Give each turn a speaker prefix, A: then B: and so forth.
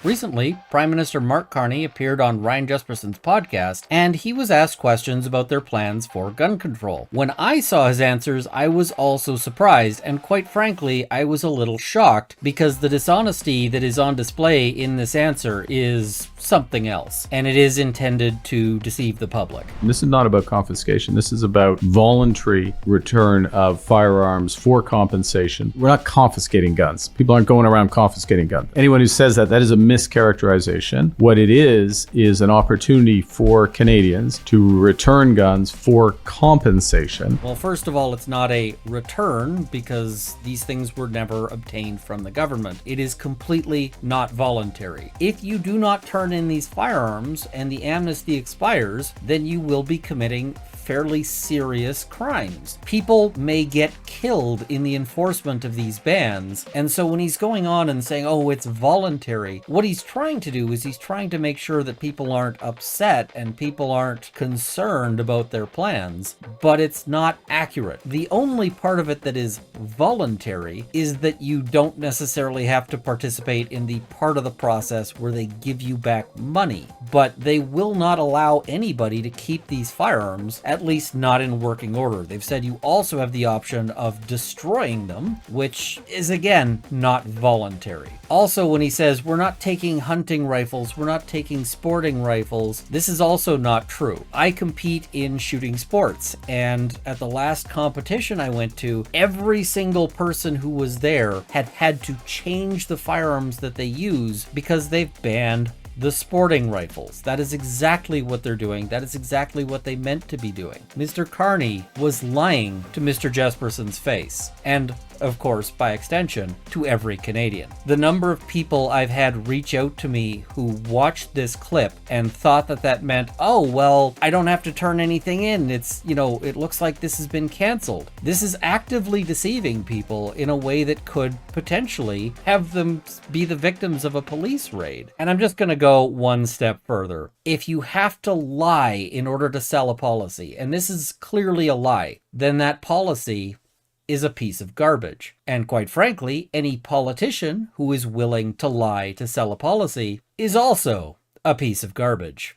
A: Recently, Prime Minister Mark Carney appeared on Ryan Jesperson's podcast, and he was asked questions about their plans for gun control. When I saw his answers, I was also surprised, and quite frankly, I was a little shocked, because the dishonesty that is on display in this answer is something else, and it is intended to deceive the public.
B: This is not about confiscation. This is about voluntary return of firearms for compensation. We're not confiscating guns. People aren't going around confiscating guns. Anyone who says that is a mischaracterization. What it is an opportunity for Canadians to return guns for compensation.
A: Well, first of all, it's not a return because these things were never obtained from the government. It is completely not voluntary. If you do not turn in these firearms and the amnesty expires, then you will be committing fairly serious crimes. People may get killed in the enforcement of these bans, and so when he's going on and saying, oh, it's voluntary, what he's trying to do is he's trying to make sure that people aren't upset and people aren't concerned about their plans, but it's not accurate. The only part of it that is voluntary is that you don't necessarily have to participate in the part of the process where they give you back money, but they will not allow anybody to keep these firearms, at least not in working order. They've said you also have the option of destroying them, which is again not voluntary. Also, when he says we're not taking hunting rifles, we're not taking sporting rifles, this is also not true. I compete in shooting sports, and at the last competition I went to, every single person who was there had to change the firearms that they use because they've banned the sporting rifles. That is exactly what they're doing. That is exactly what they meant to be doing. Mr. Carney was lying to Mr. Jesperson's face, and of course, by extension, to every Canadian. The number of people I've had reach out to me who watched this clip and thought that that meant, oh, well, I don't have to turn anything in. It's, it looks like this has been canceled. This is actively deceiving people in a way that could potentially have them be the victims of a police raid. And I'm just going to go one step further. If you have to lie in order to sell a policy, and this is clearly a lie, then that policy is a piece of garbage. And quite frankly, any politician who is willing to lie to sell a policy is also a piece of garbage.